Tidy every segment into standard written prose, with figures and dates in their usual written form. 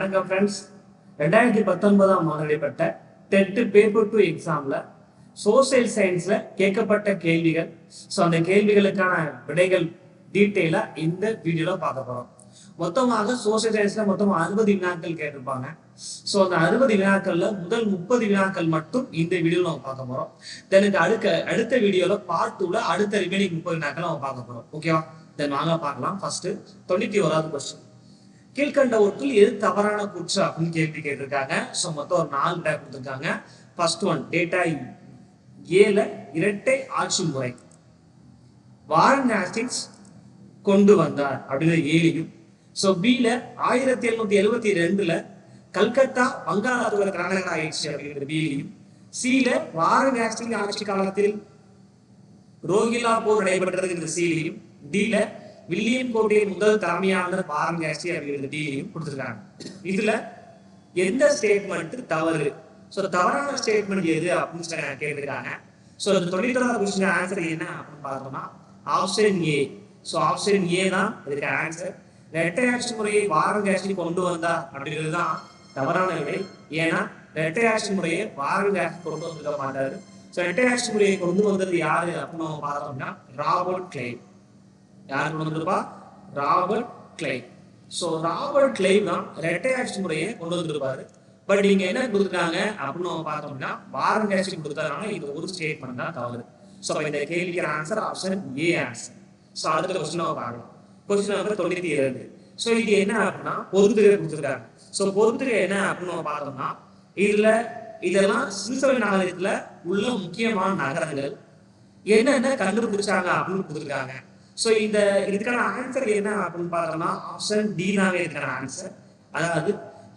வணக்கம் ஃப்ரெண்ட்ஸ். 2019ஆம் ஆண்டு நடைபெற்ற டெட் பேப்பர் 2 எக்ஸாம்ல சோசியல் சயின்ஸ்ல கேட்கப்பட்ட கேள்விகள், அந்த கேள்விகளுக்கான விடைகள் டீட்டெயிலா இந்த வீடியோல பார்க்க போறோம். மொத்தமாக சோசியல் சயின்ஸ்ல மொத்தம் 60 வினாக்கள் கேட்டிருப்பாங்க. அந்த 60 வினாக்கள்ல முதல் 30 வினாக்கள் மட்டும் இந்த வீடியோல நம்ம பார்க்க போறோம். தென் அடுத்த வீடியோல பார்ட் 2ல அடுத்த ரிமைனிங் 30 வினாக்கள் நம்ம பார்க்க போறோம். ஓகேவா? தென் வாங்க பார்க்கலாம். ஃபர்ஸ்ட் 91வது கொஸ்டின். கீழ்கண்டவற்றுள் எது தவறான கூற்று அப்படின்னு கேள்வி கேட்டிருக்காங்க. மொத்தம் ஒரு 4 டைப் கொடுத்துருக்காங்க. ஃபர்ஸ்ட் ஒன், டேட்டா ஏல இரட்டை ஆட்சி முறை வாரன் ஹேஸ்டிங்ஸ் கொண்டு வந்தார் அப்படிங்கிற ஏலையும், பில 1772ல கல்கத்தா வங்காளத்துவ தலைநகர் ஆயிடுச்சு அப்படிங்கிற பிலையும், சில வாரன் ஹேஸ்டிங் ஆட்சி காலத்தில் ரோஹில்லா போர் நடைபெற்றது சிலையும், டில வில்லியம் கோட்டையின் முதல் தலைமையாளர் வாரன் ஹேஸ்டிங் அப்படிங்கிற டிலையும் கொடுத்திருக்காங்க. இதுல எந்த ஸ்டேட்மெண்ட் தவறு, தவறான ஸ்டேட்மெண்ட் எது அப்படின்னு கேட்டிருக்காங்க. இந்த 91வது கொஸ்டின் ஆன்சர் என்ன அப்படின்னு பார்த்தோம்னா ஆப்ஷன் ஏ. ஆப்ஷன் ஏ தான் இதுக்கு ஆன்சர். இரட்டை ஆட்சி முறையை வாரன் ஹேஸ்டிங் கொண்டு வந்தா அப்படிங்கிறது தான் தவறான விடை. ஏன்னா இரட்டை ஆட்சி முறையை வாரன் ஹேஸ்டிங் கொண்டு வந்துருக்க மாட்டாரு. இரட்டை ஆட்சி முறையை கொண்டு வந்தது யாரு அப்படின்னு பார்த்தோம்னா ராபர்ட் கிளைவ். யார் கொண்டு வந்திருப்பா? Robert Clive. ராபர்ட் கிளைவ் தான் இரட்டை ஆட்சி முறையை கொண்டு வந்திருப்பாரு. பட் நீங்க என்ன கொடுத்துருக்காங்க அப்படின்னு பார்த்தோம்னா வாரன் ஹேஸ்டிங் கொடுத்ததுனால இது ஒரு ஸ்டேட்மெண்ட் தான் தவறு. இந்த கேள்விக்கு ஆன்சர் ஆப்ஷன் ஏ ஆன்சர். அடுத்த கொஸ்டின் பார்க்கலாம். Question number 92. இது என்ன அப்படின்னா பொறுத்துகை கொடுத்துருக்காங்க. பொறுத்துகை என்ன அப்படின்னு பார்த்தோம்னா இதெல்லாம் சிறுசபை நாகரிகத்துல உள்ள முக்கியமான நகரங்கள் என்னென்ன கண்டுபிடிச்சாங்க அப்படின்னு கொடுத்துருக்காங்க. இதுக்கான ஆன்சர் என்ன அப்படின்னு பார்த்தோம்னா ஆப்ஷன் டி தாங்க இதுக்கான ஆன்சர். அதாவது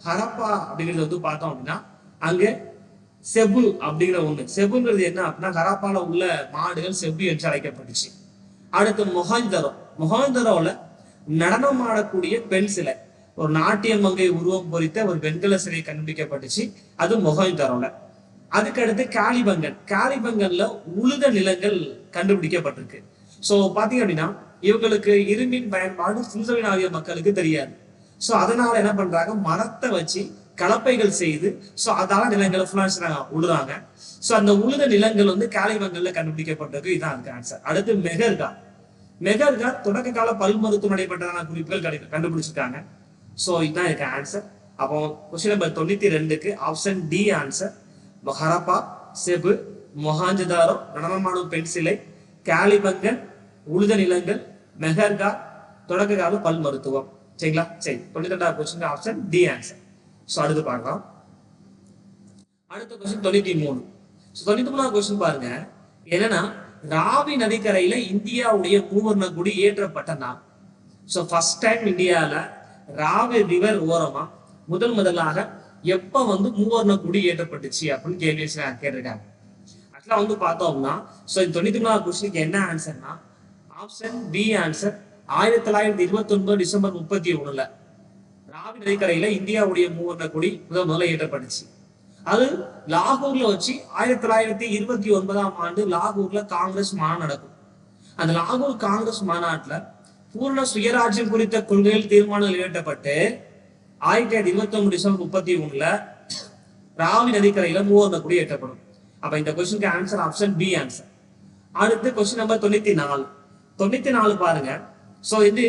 ஹரப்பா அப்படிங்கிறது பார்த்தோம் அப்படின்னா அங்க செபு அப்படிங்கிற ஒண்ணு. செபுங்கிறது என்ன அப்படின்னா ஹரப்பால உள்ள மாடுகள் செபு என்று அழைக்கப்பட்டுச்சு. அடுத்து மொஹஞ்சதாரோல நடனம் ஆடக்கூடிய பெண் சிலை, ஒரு நாட்டிய மங்கை உருவம் பொறித்த ஒரு வெண்கல சிலை கண்டுபிடிக்கப்பட்டுச்சு. அது மொஹஞ்சதாரோல. அதுக்கு அடுத்து காலிபங்கன்ல உழுத நிலங்கள் கண்டுபிடிக்கப்பட்டிருக்கு. பாத்தீங்க அப்படின்னா இவங்களுக்கு இரும்பின் பயன்பாடு சிறுசபை நாகரிக மக்களுக்கு தெரியாது. அதனால என்ன பண்றாங்க, மரத்தை வச்சு கலப்பைகள் செய்து அதால நிலங்களை ஃபுல்லா உழுறாங்க. அந்த உழுத நிலங்கள் காலிபங்கன்ல கண்டுபிடிக்கப்பட்டிருக்கு. இதுதான் அதுக்கு ஆன்சர். அடுத்து மெகர்கார் தொடக்க கால பல் மருத்துவம் நடைபெற்றதான குறிப்புகள் கண்டுபிடிச்சிருக்காங்க. இதுதான் இதுக்கு ஆன்சர். அப்போ கொஸ்டின் நம்பர் 92க்கு ஆப்ஷன் டி ஆன்சர். ஹரப்பா, செபு, மொஹஞ்சதாரோ, நடனமாடும் பெண் சிலை, காலிபங்கன், உழுத நிலங்கள், மெகர்கார், தொடக்க கால பல் மருத்துவம். சரிங்களா? சரி, 92வது கொஸ்டின் ஆப்ஷன் டி ஆன்சர். அடுத்து பார்க்கலாம். அடுத்த கொஸ்டின் 93. 93வது கொஸ்டின் பாருங்க. என்னன்னா ராவி நதிக்கரையில இந்தியாவுடைய மூவர்ண கொடி ஏற்றப்பட்ட நாள். ஃபர்ஸ்ட் டைம் இந்தியால ராவி ரிவர் ஓரமா முதலாக எப்ப மூவர்ண கொடி ஏற்றப்பட்டுச்சு அப்படின்னு கேள்வி கேட்டிருக்காங்க. ஆக்சுவலா பார்த்தோம்னா 93வது கொஸ்டினுக்கு என்ன ஆன்சர்னா ஆப்ஷன் பி ஆன்சர். 1929 டிசம்பர் 31ல ராவி நதிக்கரையில இந்தியாவுடைய மூவர்ண கொடி முதல்ல ஏற்றப்பட்டுச்சு. அது லாகூர்ல வச்சு 1929ஆம் ஆண்டு லாகூர்ல காங்கிரஸ் மாநாடு நடக்கும். அந்த லாகூர் காங்கிரஸ் மாநாட்டுல பூர்ண சுயராஜ்யம் குறித்த கொள்கைகள் தீர்மானங்கள் நிறைவேற்றப்பட்டு 1929 டிசம்பர் 31ல ராவி நதிக்கரையில மூவர்ண கொடி ஏற்றப்படும். அப்ப இந்த கொஸ்டினுக்கு ஆன்சர் ஆப்ஷன் பி ஆன்சர். அடுத்து கொஸ்டின் நம்பர் 94. 94 பாருங்க. இது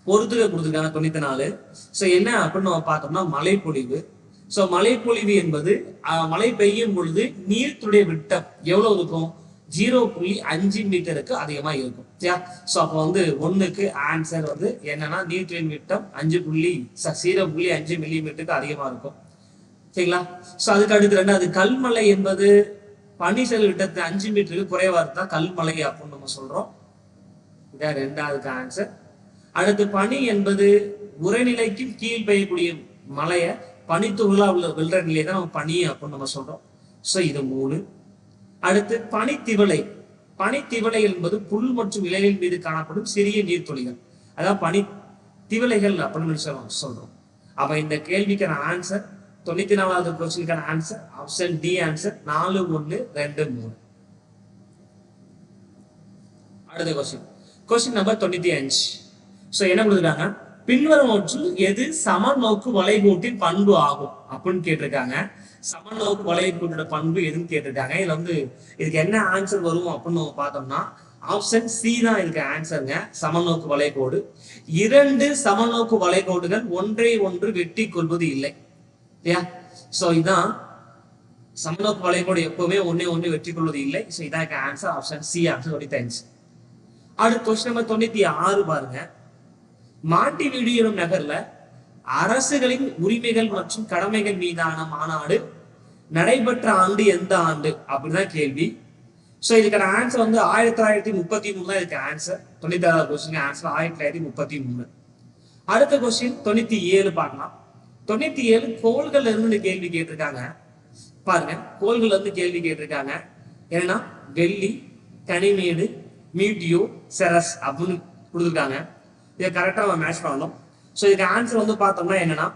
பொறுத்துகை கொடுத்துருக்காங்க 94. என்ன அப்படின்னு நம்ம பார்த்தோம்னா மழைப்பொழிவு. மழைப்பொழிவு என்பது மழை பெய்யும் பொழுது நீர்த்துடைய விட்டம் எவ்வளவு இருக்கும்? 0.5 மீட்டருக்கு அதிகமா இருக்கும். அப்போ 1க்கு ஆன்சர் என்னன்னா நீர்த்துறையின் விட்டம் 0.5 மில்லிமீட்டருக்கு அதிகமா இருக்கும். சரிங்களா? அதுக்கு அடுத்து 2வது கல்மலை என்பது பனி செல் விட்டத்து 5 மீட்டருக்கு குறைவா இருந்தா கல்மலை அப்படின்னு நம்ம சொல்றோம். இதான் 2வது ஆன்சர். அடுத்து பனி என்பது உரைநிலைக்கும் கீழ் பெய்யக்கூடிய மலைய பனித்துகளா விழுற நிலையை தான் நம்ம பனி அப்படின்னு நம்ம சொல்றோம். இது 3. அடுத்து பனித்திவளை என்பது புல் மற்றும் இலைகளின் மீது காணப்படும் சிறிய நீர்த்துளிகள், அதாவது பனித்திவளைகள் அப்படின்னு சொல்றோம். அப்ப இந்த கேள்விக்கான ஆன்சர் 94வது கொஸ்டினுக்கான ஆன்சர் ஆப்ஷன் டி ஆன்சர். 4, 1, 2, 3. அடுத்த கொஸ்டின் நம்பர் 95. என்ன கொடுத்துருக்காங்க, பின்வருவற்றுள் எது சமநோக்கு வளைகோட்டின் பண்பு ஆகும் அப்படின்னு கேட்டிருக்காங்க. சமநோக்கு வளைகோட்டோட பண்பு எதுன்னு கேட்டிருக்காங்க. இதுல வந்து இதுக்கு என்ன ஆன்சர் வரும் அப்படின்னு நம்ம பார்த்தோம்னா ஆப்ஷன் சி தான் இதுக்கு ஆன்சருங்க. சமநோக்கு வளைகோடு. இரண்டு சமநோக்கு வளைகோடுகள் ஒன்றை ஒன்று வெட்டி கொள்வது இல்லை. சோ இதான் சமநோக்கு வளைகோடு எப்பவுமே ஒன்னே ஒன்று வெற்றி கொள்வது இல்லை. சோ இதான் ஆன்சர் ஆப்ஷன் சி ஆன்சர் 95. அடுத்து கொஸ்டின் நம்பர் 96 பாருங்க. மாண்டிவீடு எனும் நகர்ல அரசுகளின் உரிமைகள் மற்றும் கடமைகள் மீதான மாநாடு நடைபெற்ற ஆண்டு எந்த ஆண்டு அப்படிதான் கேள்வி. சோ இதுக்கான ஆன்சர் வந்து 1933 தான் இதுக்கு ஆன்சர். 96வது question answer 1933. அடுத்த கொஸ்டின் 97 பார்க்கலாம். 97 கோள்கள் இருந்து கேள்வி கேட்டிருக்காங்க. பாருங்க, கோள்கள் இருந்து கேள்வி கேட்டிருக்காங்க. என்னன்னா வெள்ளி, கனிமேடு, மீட்டியோ, செரஸ் அப்படின்னு கொடுத்துருக்காங்க. இதை கரெக்டா நம்ம மேட்ச் பண்ணணும். சோ இதுக்கு ஆன்சர் வந்து பார்த்தோம்னா என்னன்னா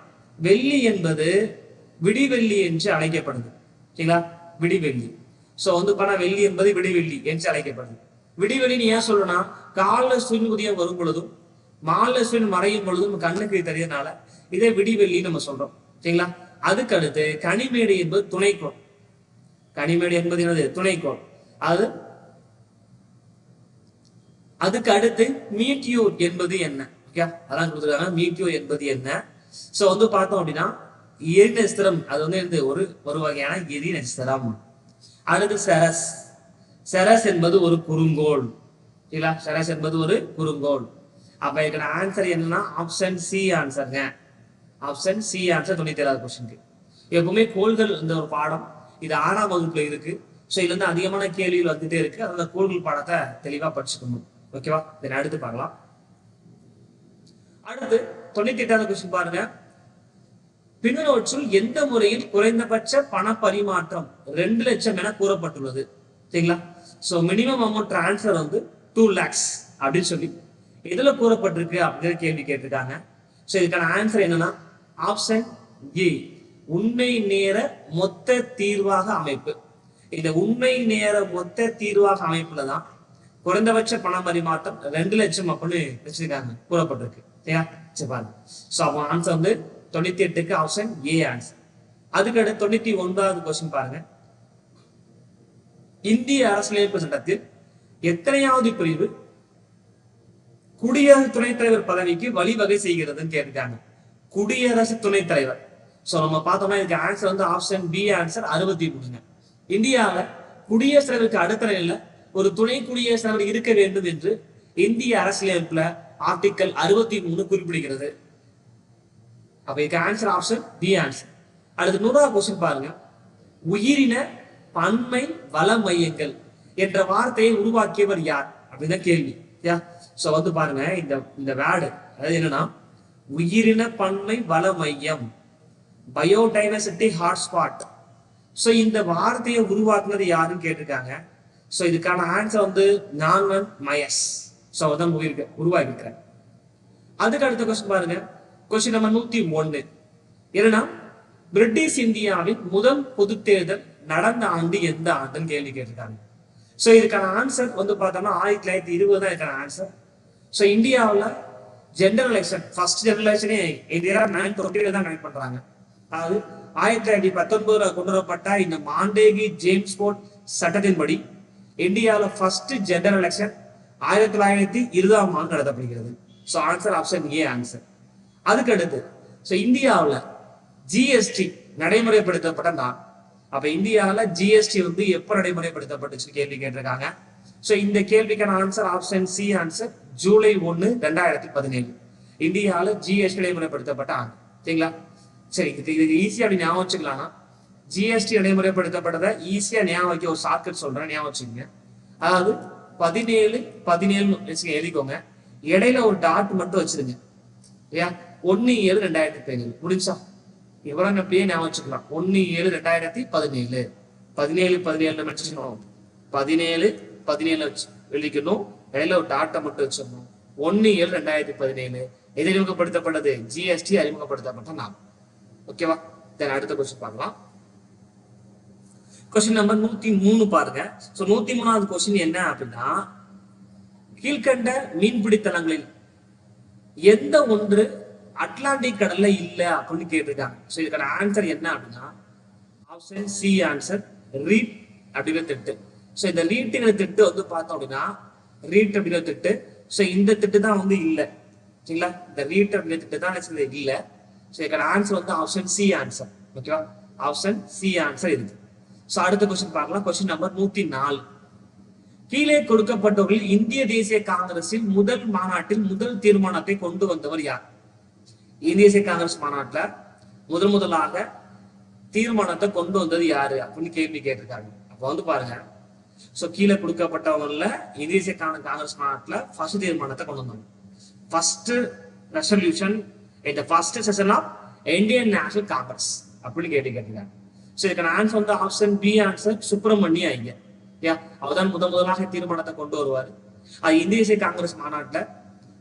வெள்ளி என்பது விடிவெள்ளி என்று அழைக்கப்படுது. சரிங்களா, விடிவெள்ளி. சோ வந்து பண்ண வெள்ளி என்பது விடிவெள்ளி என்று அழைக்கப்படுது. விடிவெளின்னு ஏன் சொல்லணும்னா காலைல சூரியன் உதயம் வரும் பொழுதும் மாலை சூரியன் மறையும் பொழுதும் கண்ணுக்கு தெரியறதுனால இதே விடிவெள்ளி நம்ம சொல்றோம். சரிங்களா, அதுக்கு அடுத்து கனிமேடு என்பது துணைக்கோள். கனிமேடு என்பது என்னது? துணைக்கோள். அதுக்கு அடுத்து மீட்டியோர் என்பது என்ன? ஓகே, அதான் கொடுத்துருக்காங்க. மீட்டியோர் என்பது என்ன? சோ வந்து பார்த்தோம் அப்படின்னா எரி நட்சத்திரம். அது வந்து ஒரு வகையான எரி நட்சத்திரம். அடுத்து செரஸ். செரஸ் என்பது ஒரு குறுங்கோள். சரிங்களா, செரஸ் என்பது ஒரு குறுங்கோள். அப்ப இதுக்கான ஆன்சர் என்னன்னா ஆப்ஷன் சி ஆன்சருங்க. ஆப்ஷன் சி ஆன்சர் 97வது கொஸ்டினுக்கு. எப்பவுமே கோள்கள் இந்த ஒரு பாடம் இது 6ஆம் வகுப்புல இருக்கு. சோ இதுல இருந்து அதிகமான கேள்விகள் வந்துட்டே இருக்கு. அந்த கோள்கள் பாடத்தை தெளிவா படிச்சுக்கணும். ஓகேவா, இதை அடுத்து பார்க்கலாம். அடுத்து 98வது கொஸ்டின் பாருங்க. பின்னோற்றுள் எந்த முறையில் குறைந்தபட்ச பண பரிமாற்றம் 2 லட்சம் என கூறப்பட்டுள்ளது? சரிங்களா, சோ மினிமம் அமௌண்ட் டிரான்ஸ்ஃபர் வந்து 2 lakhs அப்படின்னு சொல்லி எதுல கூறப்பட்டிருக்கு அப்படிங்கிற கேள்வி கேட்டிருக்காங்க. சோ இதுக்கான ஆன்சர் என்னன்னா ஆப்ஷன் ஏ, உண்மை நேர மொத்த தீர்வாக அமைப்பு. இந்த உண்மை நேர மொத்த தீர்வாக அமைப்புலதான் குறைந்தபட்ச பண பரிமாற்றம் 2 லட்சம் அப்படின்னு வச்சிருக்காங்க, கூறப்பட்டிருக்கு. சரியா, சரி பாருங்க. சோ அப்போ ஆன்சர் வந்து 98க்கு ஆப்ஷன் ஏ ஆன்சர். அதுக்கு அடுத்து 99வது கொஸ்டின் பாருங்க. இந்திய அரசியலமைப்பு சட்டத்தில் எத்தனையாவது பிரிவு குடியரசு துணைத் தலைவர் பதவிக்கு வழிவகை செய்கிறதுன்னு கேட்டிருக்காங்க. குடியரசு துணைத் தலைவர். சோ நம்ம பார்த்தோம்னா இதுக்கு ஆன்சர் வந்து ஆப்ஷன் பி ஆன்சர் 63. இந்தியாவில குடியரசுத் தலைவருக்கு அடுத்த நிலையில ஒரு துணை குடியரசுத் தலைவர் இருக்க வேண்டும் என்று இந்திய அரசியலமைப்புல ஆர்டிக்கல் 63 குறிப்பிடுகிறது. அப்ப இதுக்கு ஆன்சர் ஆப்ஷன் பி ஆன்சர். அடுத்து 100வது கொஸ்டின் பாருங்க. உயிரின பன்மை வள மையங்கள் என்ற வார்த்தையை உருவாக்கியவர் யார் அப்படிதான் கேள்வி. சோ வந்து பாருங்க, இந்த வேர்டு அதாவது என்னன்னா உயிரின பன்மை வள மையம், பயோடைவர்சிட்டி ஹாட்ஸ்பாட். சோ இந்த வார்த்தையை உருவாக்குனது யாருன்னு கேட்டிருக்காங்க. சோ இதுக்கான ஆன்சர் வந்து நான்வன் மயஸ். சோ அதான் உருவாக்கிருக்காரு. அதுக்கு அடுத்த கொஸ்டின் பாருங்க. Question number 101. என்னன்னா பிரிட்டிஷ் இந்தியாவின் முதல் பொது தேர்தல் நடந்த ஆண்டு எந்த ஆண்டுன்னு கேள்வி கேட்டிருக்காங்க. சோ இதுக்கான ஆன்சர் வந்து பார்த்தோம்னா 1920 தான் இதுக்கான ஆன்சர். சோ இந்தியாவில் ஜெனரல் எலெக்ஷன், ஃபர்ஸ்ட் ஜெனரல் எலெக்ஷனே இந்தியா 1920 தான் கனெக்ட் பண்றாங்க. அதாவது 1919 கொண்டு வரப்பட்ட இந்த மாண்டேகி ஜேம்ஸ் போர்ட் சட்டத்தின்படி இந்தியாவில் ஃபர்ஸ்ட் ஜெனரல் எலெக்ஷன் 1920ஆம் ஆண்டு நடத்தப்படுகிறது. So answer option A answer. அதுக்கு அடுத்து சோ இந்தியாவில் ஜிஎஸ்டி நடைமுறைப்படுத்தப்பட்ட நாள். அப்ப இந்தியாவில் ஜிஎஸ்டி வந்து எப்ப நடைமுறைப்படுத்தப்பட்டுச்சு கேள்வி கேட்டிருக்காங்க. சோ இந்த கேள்விக்கான answer option C answer July 1, 2017 இந்தியாவில் ஜிஎஸ்டி நடைமுறைப்படுத்தப்பட்ட ஆண்டு. சரிங்களா, சரி இது ஈஸியா அப்படி ஞாபகம் வச்சுக்கலாம்னா ஜிஎஸ்டி நடைமுறைப்படுத்தப்பட்டதை ஈஸியா ஞாபகம் வைக்க ஒரு ஷார்ட்கட் சொல்றேன், ஞாபகம் வச்சுக்கோங்க. அதாவது 17 எழுதிக்கோங்க. இடையில ஒரு டாட் மட்டும் வச்சிருங்க. 1/7/2017 முடிச்சா எவ்வளவு அப்படியே ஞாபகம் வச்சுக்கலாம். 1/7/2017 17 வச்சுக்கணும். 17 வச்சு எழுதிக்கணும். இடையில ஒரு டாட்டை மட்டும் வச்சிடணும். 1/7/2017 எது அறிமுகப்படுத்தப்பட்டது? ஜிஎஸ்டி அறிமுகப்படுத்தப்பட்ட நாள். ஓகேவா, தென் அடுத்த கொஸ்டின் பார்க்கலாம். கொஸ்டின் நம்பர் 103 பாருங்க. சோ 103வது கொஸ்டின் என்ன அப்படின்னா கீழ்கண்ட மீன்பிடி தலங்களில் எந்த ஒன்று அட்லாண்டிக் கடல்ல இல்ல அப்படின்னு கேட்டிருக்காங்க. ஸோ இதுக்கான ஆன்சர் என்ன அப்படின்னா ஆப்ஷன் சி ஆன்சர் ரீட் அப்படிங்கிற திட்டு. ஸோ இந்த ரீட்டுங்கிற திட்டு வந்து பார்த்தோம் அப்படின்னா ரீட் அப்படிங்கிற திட்டு. ஸோ இந்த திட்டு தான் வந்து இல்லை சரிங்களா. இந்த ரீட் அப்படிங்கிற திட்டு தான் இல்லை. ஸோ இதுக்கான ஆன்சர் வந்து ஆப்ஷன் சி ஆன்சர். ஓகேவா, ஆப்ஷன் சி ஆன்சர் இருக்கு. ஸோ அடுத்த கொஸ்டின் பார்க்கலாம். Question number 104. கீழே கொடுக்கப்பட்டவர்களில் இந்திய தேசிய காங்கிரஸின் முதல் மாநாட்டில் முதல் தீர்மானத்தை கொண்டு வந்தவர் யார்? இந்திய தேசிய காங்கிரஸ் மாநாட்டில் முதலாக தீர்மானத்தை கொண்டு வந்தது யாரு அப்படின்னு கேள்வி கேட்டிருக்காங்க. அப்ப வந்து பாருங்க, சோ கீழே கொடுக்கப்பட்டவங்கல இந்திய தேசிய காங்கிரஸ் மாநாட்டில் ஃபர்ஸ்ட் தீர்மானத்தை கொண்டு வந்தாங்க. ஃபர்ஸ்ட் ரெசல்யூஷன் இந்த first session of Indian National Congress அப்படின்னு கேட்டிருக்காங்க. ஸோ இதுக்கான ஆன்சர் வந்து option B answer Subramania Iyer. அவர்தான் முதலாக தீர்மானத்தை கொண்டு வருவார். இந்திய தேசிய காங்கிரஸ் மாநாட்டில்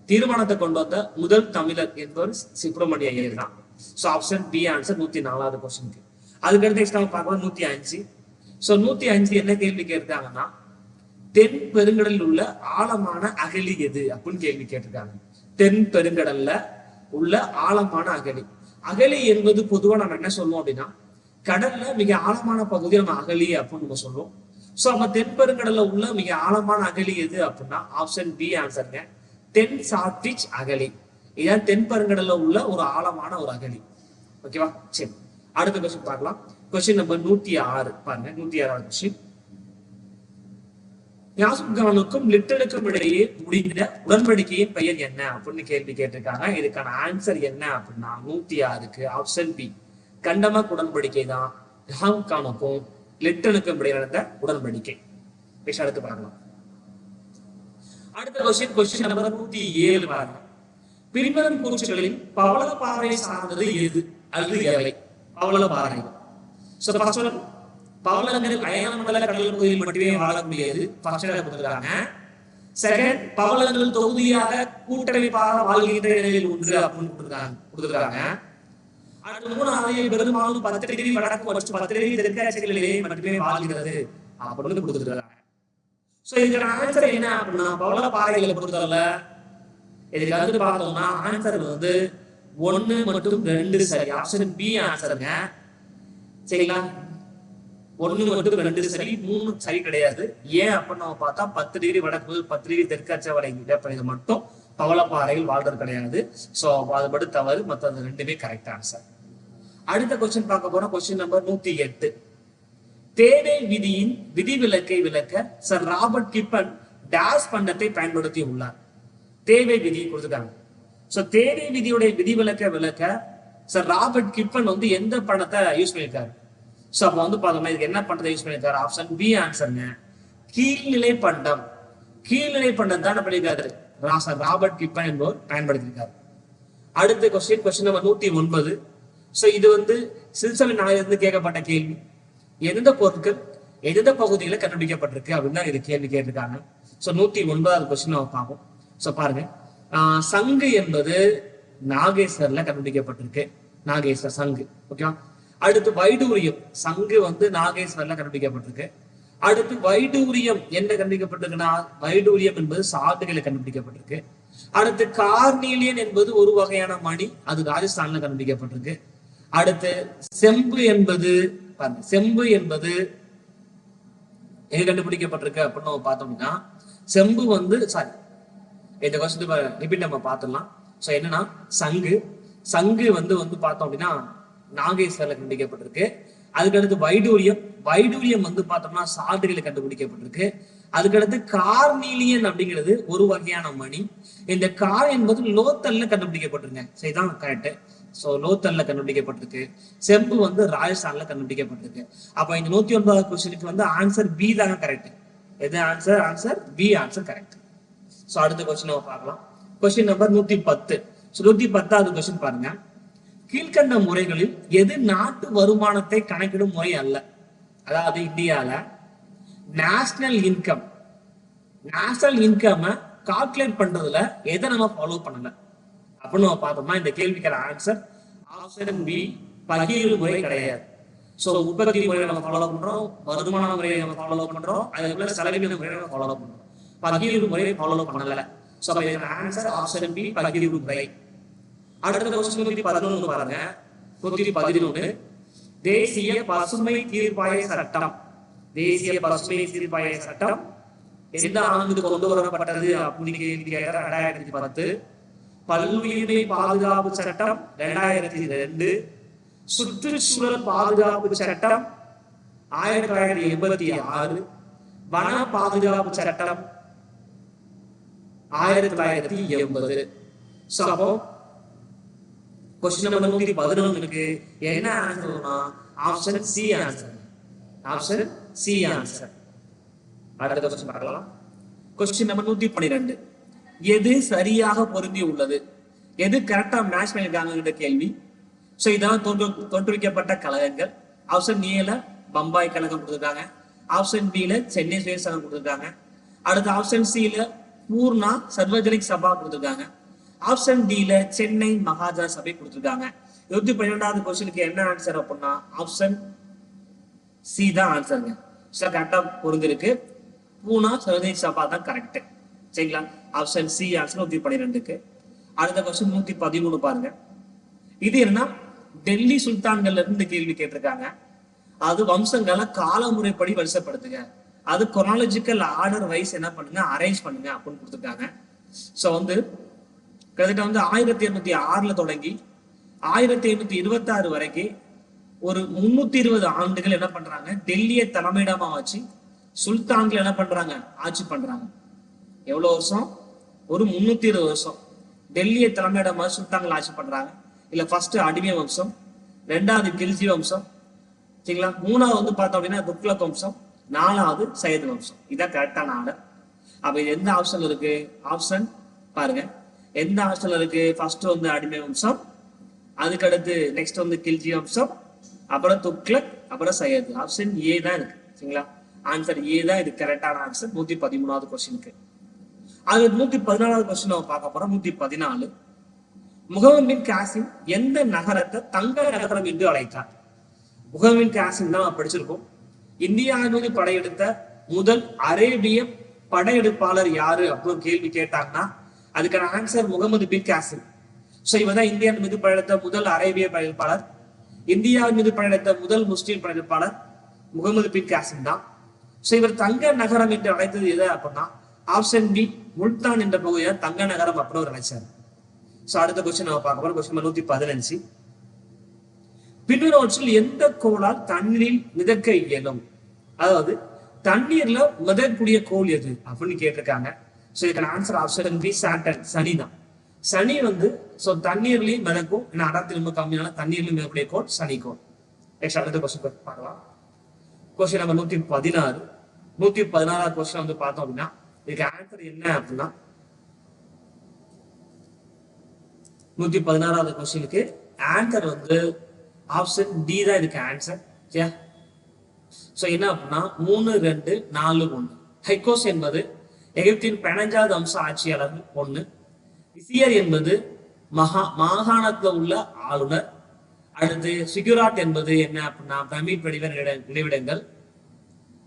தீர்மானத்தை கொண்டு வந்த முதல் தமிழர் என்பவர் சுப்பிரமணிய ஐயர் தான். ஸோ ஆப்ஷன் பி ஆன்சர் 104வது கொஸ்டினுக்கு. அதுக்கடுத்து எக்ஸ்ட்ரா பார்க்கலாம் 105. ஸோ 105 என்ன கேள்வி கேட்டிருக்காங்கன்னா தென் பெருங்கடலில் உள்ள ஆழமான அகழி எது அப்படின்னு கேள்வி கேட்டிருக்காங்க. தென் பெருங்கடல்ல உள்ள ஆழமான அகழி. அகழி என்பது பொதுவா நம்ம என்ன சொல்லுவோம் அப்படின்னா கடல்ல மிக ஆழமான பகுதி நம்ம அகழி அப்படின்னு நம்ம சொல்லுவோம். ஸோ அப்ப தென் பெருங்கடல்ல உள்ள மிக ஆழமான அகழி எது அப்படின்னா ஆப்ஷன் பி ஆன்சருங்க தென் சாத்விச் அகழி. இதான் தென் பெருங்கடல்ல உள்ள ஒரு ஆழமான ஒரு அகழி. ஓகேவா, சரி அடுத்த கொஸ்டின் பார்க்கலாம். கொஸ்டின் நம்பர் 106 பாருங்க. 106வது கொஸ்டின். யாசூப் கானுக்கும் லிட்டனுக்கும் இடையே முடிந்த உடன்படிக்கையின் பெயர் என்ன அப்படின்னு கேள்வி கேட்டிருக்காங்க. இதுக்கான ஆன்சர் என்ன அப்படின்னா 106க்கு ஆப்ஷன் பி கண்டமக் உடன்படிக்கை தான் யாசூப் கானுக்கும் லிட்டனுக்கும் இடையே நடந்த உடன்படிக்கை. அடுத்து பார்க்கலாம். அடுத்த கொஸ்டின் நம்பர் 107 பாருங்க. பின்வரும் கூற்றுகளில் பவளப்பாறை சார்ந்தது எது அல்லது எவை? பவளப்பாறை. சோ ஃபர்ஸ்ட் ஒன் பவளங்கள் அயனமண்டல கடல் பகுதியில் மட்டுமே வாழக்கூடியது. ஃபர்ஸ்ட் கொடுத்திருக்காங்க. செகண்ட் பவளங்கள் தொகுதியாக கூட்டமைப்பாக வாழ்கின்ற நிலையில் ஒன்று அப்படின்னு கொடுத்திருக்காங்க. அடுத்து மூணாவது பெரும்பாலும் 10 டிகிரி வடக்கு மற்றும் 10 டிகிரி தெற்காட்சிகளிலே மட்டுமே வாழ்கிறது அப்படின்னு கொடுத்திருக்காங்க. சோ இதுக்கான ஆன்சர் என்ன அப்படின்னா பவளப்பாறைகளை பொறுத்தவரை இதுக்கு வந்து பார்த்தோம்னா ஆன்சர் வந்து 1 மற்றும் 2 சரி. ஆப்ஷன் பி ஆன்சருங்க சரிங்களா. 1 மற்றும் 2 சரி, 3 சரி கிடையாது. ஏன் அப்படின்னு நம்ம பார்த்தா 10 டிகிரி வடக்கு 10 டிகிரி தெற்காட்சி வரை மட்டும் பவளப்பாறைகள் வாழ்றது கிடையாது. சோ அது மட்டும் தவறு, மற்றது ரெண்டுமே கரெக்ட் ஆன்சர். அடுத்த கொஸ்டின் பார்க்க போறோம். Question number 108. தேவை விதியின் விதிவிலக்கை விளக்க சர் ராபர்ட் கிப்பன் டேஷ் பண்டத்தை பயன்படுத்தி உள்ளார். தேவை விதி கொடுத்துருக்காங்க. சோ தேவை விதியுடைய விதிவிலக்கை விளக்க சர் ராபர்ட் கிப்பன் வந்து எந்த பண்டத்தை யூஸ் பண்ணியிருக்காரு? சோ அப்ப வந்து பார்த்தோம்னா இதுக்கு என்ன பண்டத்தை யூஸ் பண்ணியிருக்காரு? ஆப்ஷன் பி ஆன்சருங்க கீழ்நிலை பண்டம். கீழ்நிலை பண்டம் தான் பண்ணியிருக்காரு சர் ராபர்ட் கிப்பன் என்பவர் பயன்படுத்தியிருக்காரு. அடுத்த கொஸ்டின் நம்பர் 109. சோ இது வந்து சில்சவின் நாளிலிருந்து கேட்கப்பட்ட கேள்வி. எந்த பொருட்கள் எந்த பகுதியில கண்டுபிடிக்கப்பட்டிருக்கு அப்படின்னு தான் இது கேள்வி கேட்டிருக்காங்க. சோ 109வது கொஸ்டின் நம்ம பார்ப்போம். சோ பாருங்க, சங்கு என்பது நாகேஸ்வர்ல கண்டுபிடிக்கப்பட்டிருக்கு. நாகேஸ்வர் சங்கு. ஓகேவா. அடுத்து வைடூரியம். சங்கு வந்து நாகேஸ்வர்ல கண்டுபிடிக்கப்பட்டிருக்கு. அடுத்து வைடூரியம் என்ன கண்டுபிடிக்கப்பட்டிருக்குன்னா வைடூரியம் என்பது சாதுகளை கண்டுபிடிக்கப்பட்டிருக்கு. அடுத்து கார்னீலியன் என்பது ஒரு வகையான மணி, அது ராஜஸ்தான்ல கண்டுபிடிக்கப்பட்டிருக்கு. அடுத்து செம்பு என்பது எங்க கண்டுபிடிக்கப்பட்டிருக்கு அப்படின்னு நம்ம பார்த்தோம்னா செம்பு வந்து சாரி இந்த கொஸ்டின் ரிப்பீட் நம்ம பார்த்துடலாம். சோ என்னன்னா சங்கு வந்து பார்த்தோம் அப்படின்னா நாகேஸ்வரில் கண்டுபிடிக்கப்பட்டிருக்கு. அதுக்கடுத்து வைடூரியம் வந்து பார்த்தோம்னா சால்டுகளை கண்டுபிடிக்கப்பட்டிருக்கு. அதுக்கடுத்து கார்னீலியன் அப்படிங்கிறது ஒரு வகையான மணி. இந்த கார் என்பது லோத்தல்ல கண்டுபிடிக்கப்பட்டிருங்க. சரிதான் கரெக்ட். சோ லோத்தல்ல கண்டுபிடிக்கப்பட்டிருக்கு. செம்பு வந்து ராஜஸ்தான்ல கண்டுபிடிக்கப்பட்டிருக்கு. அப்ப இந்த 109வது கொஸ்டினுக்கு வந்து ஆன்சர் பி தான் கரெக்ட். எது answer B answer correct. So அடுத்த கொஸ்டின் நம்ம பார்க்கலாம். Question number 110. 110வது கொஸ்டின் பாருங்க. கீழ்கண்ட முறைகளில் எது நாட்டு வருமானத்தை கணக்கிடும் முறை அல்ல? அதாவது இந்தியால நேஷனல் இன்கம் கால்குலேட் பண்றதுல எதை நம்ம ஃபாலோ பண்ணல அப்படின்னு நம்ம பார்த்தோம்னா இந்த கேள்விக்கான ஆன்சர் ஆப்ஷன் பி பகிர்வு முறை கிடையாது. சோ உற்பத்தி முறையை நம்ம ஃபாலோ பண்றோம், வருமான முறையை நம்ம ஃபாலோ பண்றோம், அதுக்குள்ள செலவின முறையை நம்ம ஃபாலோ பண்றோம். பகிர்வு முறையை ஃபாலோ பண்ணல. ஸோ அப்போ இதுக்கு ஆன்சர் ஆப்ஷன் பி பகிர்வு முறை. அடுத்த கொஸ்டின் 111 பாருங்க. 111 தேசிய பசுமை தீர்ப்பாய சட்டம். தேசிய பசுமை தீர்ப்பாய சட்டம் எந்த ஆண்டு கொண்டு வரப்பட்டது அப்படின்னு கேள்வி கேட்கிற 2010. பல்லுயிர்மை பாதுகாப்பு சட்டம் 2002. சுற்றுச்சூழல் பாதுகாப்பு சட்டம் 1986. வன பாதுகாப்பு சட்டம் 1980. சோ அப்போ கொஸ்டின் நம்பர் 111க்கு என்ன ஆன்சர்னா option C answer. Option C answer. அடுத்த கொஸ்டின் பார்க்கலாம். கொஸ்டின் நம்பர் 112 எது சரியாக பொருந்தி உள்ளது, எது கரெக்டா மேட்ச் பண்ணிருக்காங்க கேள்வி. சோ இதான் தோற்றுவிக்கப்பட்ட கழகங்கள். ஆப்ஷன் ஏல பம்பாய் கழகம் கொடுத்துருக்காங்க. ஆப்ஷன் பில சென்னை சுயசங்கம் கொடுத்துருக்காங்க. அடுத்த ஆப்ஷன் சில பூர்ணா சர்வஜனிக் சபா கொடுத்துருக்காங்க. ஆப்ஷன் டில சென்னை மகாஜன சபை கொடுத்துருக்காங்க. 112வது கொஸ்டினுக்கு என்ன ஆன்சர் அப்படின்னா ஆப்ஷன் சி தான் ஆன்சருங்க. கரெக்டா பொருந்திருக்கு. பூனா சர்வஜனிக் சபா தான் கரெக்ட். சரிங்களா? ஆப்ஷன் சி ஆன்சர் 112க்கு. அடுத்த கொஸ்டின் 113 பாருங்க. இது என்ன, டெல்லி சுல்தான்கள்ல இருந்து கேள்வி கேட்டிருக்காங்க. அது வம்சங்களை காலமுறைப்படி வரிசைப்படுத்துங்க, அது கொரோனாலஜிக்கல் ஆர்டர் வைஸ் என்ன பண்ணுங்க அரேஞ்ச் பண்ணுங்க அப்படின்னு கொடுத்துருக்காங்க. ஸோ கிட்டத்தட்ட 1806 தொடங்கி 1826 வரைக்கும் ஒரு 320 ஆண்டுகள் என்ன பண்றாங்க டெல்லியை தலைமையிடமா வச்சு சுல்தான்கள் என்ன பண்றாங்க ஆட்சி பண்றாங்க. எவ்வளவு வருஷம்? ஒரு 320 வருஷம் டெல்லியை தலைமையிடமா சுல்தான்கள் ஆட்சி பண்றாங்க. இல்ல ஃபர்ஸ்ட் அடிமை வம்சம், ரெண்டாவது கில்ஜி வம்சம், சரிங்களா, மூணாவது பார்த்தோம் அப்படின்னா துக்ளக் வம்சம், நாலாவது சையது வம்சம். இதான் கரெக்டான ஆர்டர். அப்ப இது எந்த ஆப்ஷன் இருக்கு? ஆப்ஷன் பாருங்க எந்த ஆப்ஷன்ல இருக்கு? ஃபர்ஸ்ட் அடிமை வம்சம், அதுக்கடுத்து நெக்ஸ்ட் கில்ஜி வம்சம், அப்புறம் துக்ளக், அப்புறம் சையது. ஆப்ஷன் ஏ தான் இருக்கு. சரிங்களா? ஆன்சர் ஏ தான் இது கரெக்டான ஆன்சர் 113வது கொஸ்டினுக்கு. அது 114வது கொஸ்டின் நம்ம பார்க்க போறோம். 114 முகமது பின் காசிம் எந்த நகரத்தை தங்க நகரம் என்று அழைத்தார்? முகமது பின் காசிம் தான் படிச்சிருக்கோம். இந்தியா மீது படையெடுத்த முதல் அரேபிய படையெடுப்பாளர் யாரு அப்படின்னு கேள்வி கேட்டாங்கன்னா அதுக்கான ஆன்சர் முகமது பின் காசிம். ஸோ இவர் தான் இந்தியா மீது படையெடுத்த முதல் அரேபிய படையெடுப்பாளர், இந்தியாவின் மீது படையெடுத்த முதல் முஸ்லீம் படையெடுப்பாளர் முகமது பின் காசிம் தான். ஸோ இவர் தங்க நகரம் என்று அழைத்தது எது அப்படின்னா ஆப்ஷன் பி முல்தான் என்ற பகுதியை தங்க நகரம் அப்படின்னு ஒரு அழைச்சார். ஸோ அடுத்த கொஸ்டின் நம்ம பார்க்க போறோம். கொஸ்டின் 115 பின்னோற்றில் எந்த கோளால் தண்ணீரில் மிதக்க இயலும்? அதாவது தண்ணீர்ல மிதக்கக்கூடிய கோள் எது அப்படின்னு கேட்டிருக்காங்க. ஸோ இதுக்கான ஆன்சர் ஆப்ஷன் பி சாட்டன், சனி தான். சனி தண்ணீர்லயும் மிதக்கும், ஏன்னா அடர்த்தி ரொம்ப கம்மியான தண்ணீர்லயும் மிதக்கக்கூடிய கோள் சனி கோள். நெக்ஸ்ட் அடுத்த கொஸ்டின் பார்க்கலாம். Question number 116. 116வது கொஸ்டின் பார்த்தோம் அப்படின்னா இதுக்கு ஆன்சர் என்ன அப்படின்னா 116வது கொஸ்டினுக்கு ஆன்சர் ஆப்ஷன் டி தான் இதுக்கு ஆன்சர். சரியா? சோ என்ன அப்படின்னா 3, 2, 4, 1. ஹைகோஸ் என்பது எகிப்தின் 15வது வம்ச ஆட்சியாளர் 1. விசியர் என்பது மாகாணத்துல உள்ள ஆளுநர். அடுத்து சிகுராட் என்பது என்ன அப்படின்னா பிரமிட் வடிவ நினைவிடங்கள்.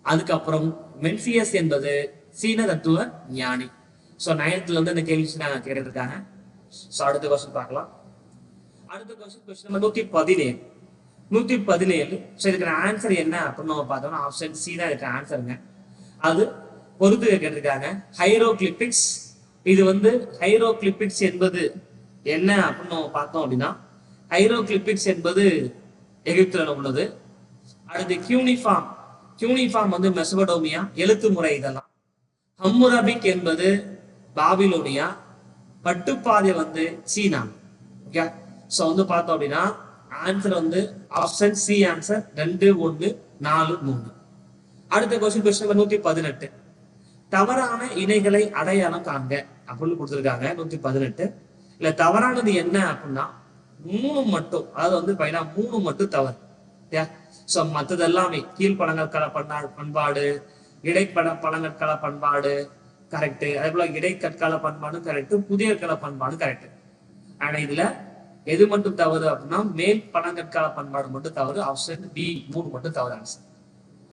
அதுக்கப்புறம் மென்சியஸ் என்பது சீன தத்துவ ஞானி. ஸோ 9th இந்த கேள்வி கேட்டிருக்காங்க. ஸோ அடுத்த கொஸ்டின் பார்க்கலாம். அடுத்த கொஸ்டின் நம்பர் 117. 117 ஸோ இதுக்கு ஆன்சர் என்ன அப்படின்னு நம்ம பார்த்தோம்னா ஆப்ஷன் சி தான் இதுக்கு ஆன்சருங்க. அது பொறுத்து கேட்டிருக்காங்க. ஹைரோகிளிபிக்ஸ். இது ஹைரோகிளிபிக்ஸ் என்பது என்ன அப்படின்னு நம்ம பார்த்தோம் அப்படின்னா ஹைரோகிளிபிக்ஸ் என்பது எகிப்துல உள்ளது. அடுத்து கியூனிஃபார்ம் மெசபடோமியா எழுத்து முறை இதெல்லாம். ஹம்முரபிக் என்பது பாபிலோனியா. பட்டுப்பாதை சீனா. ஓகே. ஸோ பார்த்தோம் அப்படின்னா ஆன்சர் ஆப்ஷன் சி ஆன்சர் 2, 1, 4, 3. அடுத்த கொஸ்டின் நம்பர் 118. தவறான இணைகளை அடையாளம் காண்க அப்படின்னு கொடுத்துருக்காங்க. 118 இல்ல தவறானது என்ன அப்படின்னா 3 மட்டும், அதாவது 3 மட்டும் தவறு. சோ மற்றது எல்லாமே கீழ்ப்பழங்கற்கால பண்பாடு, பழங்கற்கால பண்பாடு கரெக்ட், அதே போல இடைக்கற்கால பண்பாடு கரெக்ட், புதிய கால பண்பாடு கரெக்ட். ஆனா இதுல எது மட்டும் தவறு அப்படின்னா மேல் பழங்கற்கால பண்பாடு மட்டும் தவறு. ஆப்ஷன் பி 3 மட்டும் தவறு ஆன்சர்.